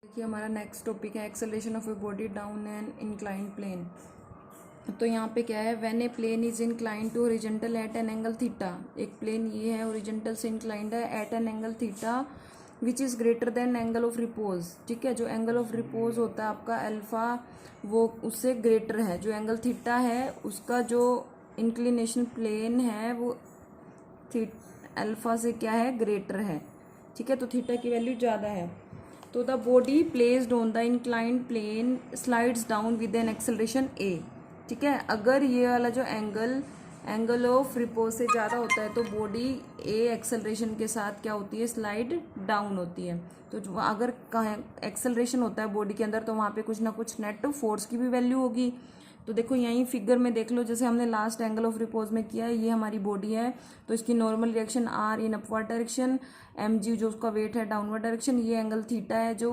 देखिए हमारा next topic है acceleration of a body down an inclined plane. तो यहाँ पे क्या है, when a plane is inclined to horizontal at an angle theta. एक प्लेन ये है ओरिजेंटल से इंक्लाइंड है at an angle theta which is greater than angle of repose. ठीक है, जो एंगल ऑफ रिपोज होता है आपका अल्फा, वो उससे ग्रेटर है। जो एंगल थीटा है उसका जो इंक्लिनेशन प्लेन है वो अल्फा से क्या है, ग्रेटर है। ठीक है, तो थीटा की वैल्यू ज़्यादा है। तो the body placed on the inclined plane slides down with an acceleration A. ठीक है, अगर ये वाला जो एंगल ऑफ रिपोज से ज़्यादा होता है तो बॉडी ए एक्सेलरेशन के साथ क्या होती है, स्लाइड डाउन होती है। तो अगर एक्सेलरेशन होता है बॉडी के अंदर तो वहाँ पे कुछ ना कुछ नेट फोर्स की भी वैल्यू होगी। तो देखो यहीं फिगर में देख लो, जैसे हमने लास्ट एंगल ऑफ रिपोज में किया है, ये हमारी बॉडी है तो इसकी normal reaction R in upward direction, m g जो उसका वेट है डाउनवर्ड डायरेक्शन, ये एंगल थीटा है जो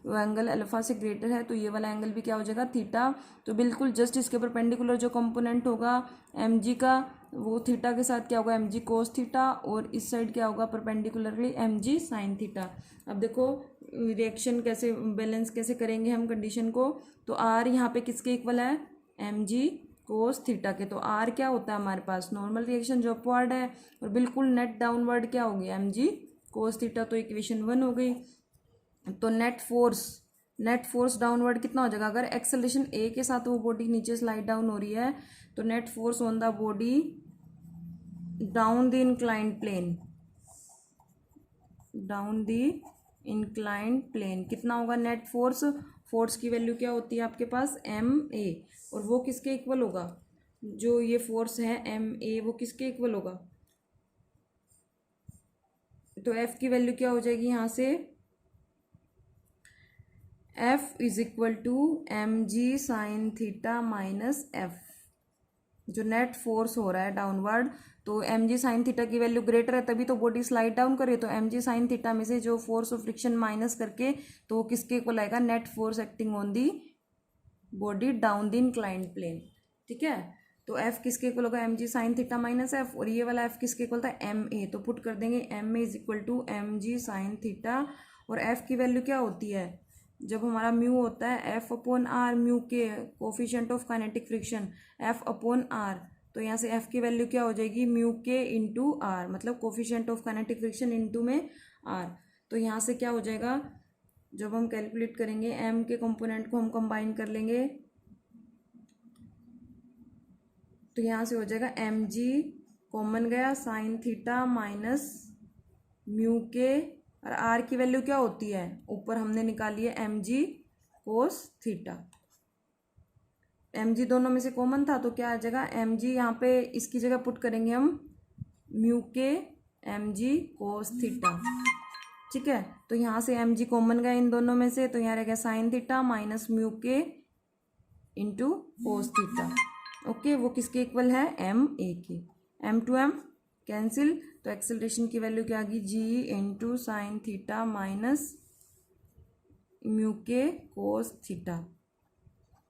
एंगल अल्फा से ग्रेटर है, तो ये वाला एंगल भी क्या हो जाएगा, थीटा। तो बिल्कुल जस्ट इसके परपेंडिकुलर जो कंपोनेंट होगा एम जी का, वो थीटा के साथ क्या होगा, एम जी कोस थीटा, और इस साइड क्या होगा perpendicularly m g sine theta. अब देखो रिएक्शन कैसे बैलेंस कैसे करेंगे हम कंडीशन को। तो आर यहाँ पे किसके इक्वल है, एम जी कोस थीटा के। तो आर क्या होता है हमारे पास, नॉर्मल रिएक्शन जो अपवर्ड है, और बिल्कुल नेट डाउनवर्ड क्या होगी, एम जी कोस थीटा। तो इक्वेशन 1 हो गई। तो नेट फोर्स डाउनवर्ड कितना हो जाएगा, अगर एक्सेलरेशन ए के साथ वो बॉडी नीचे स्लाइड डाउन हो रही है तो net force on the body down the inclined plane कितना होगा, नेट फोर्स की वैल्यू क्या होती है आपके पास, एम ए। और वो किसके इक्वल होगा, जो ये फोर्स है एम ए वो किसके इक्वल होगा, तो एफ की वैल्यू क्या हो जाएगी यहाँ से, F is equal to m g sine theta minus f. जो नेट फोर्स हो रहा है डाउनवर्ड, तो एम जी साइन थीटा की वैल्यू ग्रेटर है तभी तो बॉडी स्लाइड डाउन करे। तो एम जी साइन थीटा में से जो फोर्स ऑफ फ्रिक्शन माइनस करके तो वो किसके इक्वल आएगा, net force acting on the body down the inclined plane. ठीक है, तो एफ किसके इक्वल होगा, m g sine theta minus f, और ये वाला एफ किसके इक्वल था, एम ए। तो पुट कर देंगे m a is equal to m g sine theta, और एफ की वैल्यू क्या होती है, जब हमारा म्यू होता है एफ अपॉन आर, म्यू के coefficient of kinetic friction F upon R, तो यहाँ से एफ की वैल्यू क्या हो जाएगी, म्यू के इंटू आर, मतलब coefficient of kinetic friction into में आर। तो यहाँ से क्या हो जाएगा, जब हम कैलकुलेट करेंगे एम के कंपोनेंट को हम कंबाइन कर लेंगे तो यहाँ से हो जाएगा एम जी कॉमन गया साइन थीटा माइनस म्यू के, और आर की वैल्यू क्या होती है, ऊपर हमने निकाली है m g cos theta. M g दोनों में से कॉमन था तो क्या आ जाएगा, एम जी यहाँ पे इसकी जगह पुट करेंगे हम म्यू के एम जी कोस थीटा। ठीक है, तो यहाँ से एम जी कॉमन गया इन दोनों में से, तो यहाँ रह गया साइन थीटा माइनस म्यू के इंटू कोस थीटा। ओके, वो किसके इक्वल है, एम ए के। एम टू एम कैंसिल, तो एक्सेलरेशन की वैल्यू क्या आ गई, G into sine theta minus mu के कोस थीटा।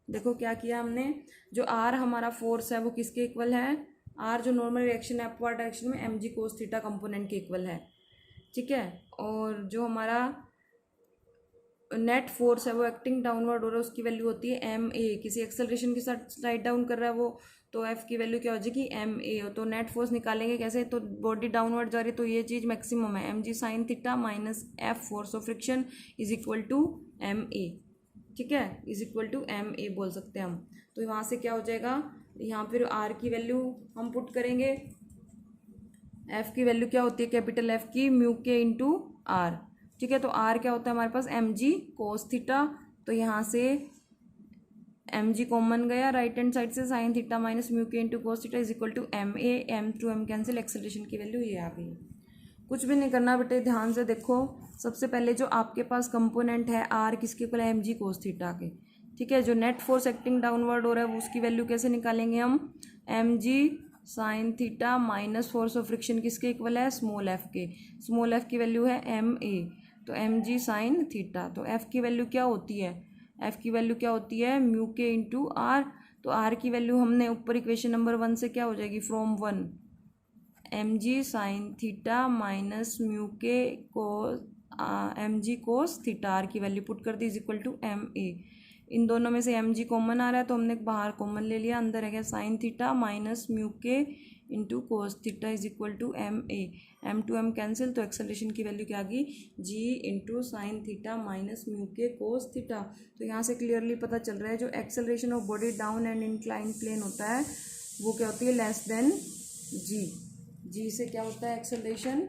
देखो क्या किया हमने, जो आर हमारा फोर्स है वो किसके इक्वल है, आर जो नॉर्मल रिएक्शन है अपवर्ड डायरेक्शन में m g cos theta component के इक्वल है। ठीक है, और जो हमारा नेट फोर्स है वो एक्टिंग डाउनवर्ड हो रहा है, उसकी वैल्यू होती है एम ए। किसी एक्सेलरेशन के साथ स्लाइड डाउन कर रहा है वो, तो एफ की वैल्यू क्या हो जाएगी, एम ए। तो नेट फोर्स निकालेंगे कैसे, तो बॉडी डाउनवर्ड जा रही है तो ये चीज़ मैक्सिमम है, m g sine theta minus f force of friction is equal to m a. ठीक है, is equal to m a बोल सकते हैं हम। तो वहाँ से क्या हो जाएगा, यहाँ फिर आर की वैल्यू हम पुट करेंगे, एफ की वैल्यू क्या होती है, कैपिटल एफ की म्यू के इंटू आर। ठीक है, तो आर क्या होता है हमारे पास, एम जी कोस थीटा। तो यहाँ से एम जी कॉमन गया राइट हैंड साइड से, साइन थीटा माइनस म्यू के into cos theta is equal to m a. M to M cancel, acceleration की वैल्यू ये आ गई। कुछ भी नहीं करना बेटे, ध्यान से देखो। सबसे पहले जो आपके पास कंपोनेंट है आर किसके इक्वल है, एम जी कोस थीटा के। ठीक है, जो नेट फोर्स एक्टिंग डाउनवर्ड हो रहा है उसकी वैल्यू कैसे निकालेंगे हम, m g sine theta minus force of friction किसके इक्वल है, स्मॉल एफ के। स्मॉल एफ की वैल्यू है एम ए, तो एम जी साइन थीटा। तो एफ की वैल्यू क्या होती है, एफ की वैल्यू क्या होती है, म्यू के इंटू आर। तो आर की वैल्यू हमने ऊपर इक्वेशन नंबर 1 से क्या हो जाएगी, from 1 m g sine theta minus mu के को mg cos थीटा, आर की वैल्यू पुट कर दी इज इक्वल टू ma। इन दोनों में से mg कॉमन आ रहा है तो हमने बाहर कॉमन ले लिया, अंदर है क्या साइन थीटा माइनस म्यू के into cos theta is equal to ma। m to m cancel, तो एक्सेलरेशन की वैल्यू क्या आ गई, g into sine theta minus mu के कोस थीटा। तो यहाँ से क्लियरली पता चल रहा है जो acceleration of body down and incline plane होता है वो क्या होती है, लेस देन g से क्या होता है, एक्सेलरेशन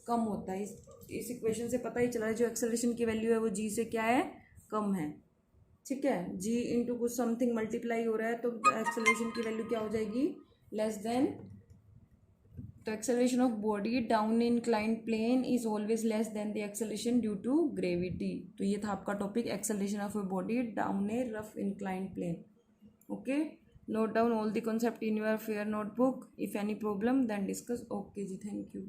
कम होता है। इस इक्वेशन से पता ही चला है जो एक्सेलरेशन की वैल्यू है वो g से क्या है, कम है। ठीक है, g इंटू कुछ समथिंग मल्टीप्लाई हो रहा है तो एक्सेलरेशन की वैल्यू क्या हो जाएगी, लेस देन। तो acceleration of body down inclined plane is always less than the acceleration due to gravity. तो ये था आपका topic, acceleration of a body down a rough inclined plane. Okay, note down all the concept in your fair notebook. If any problem then discuss. Okay ji, thank you.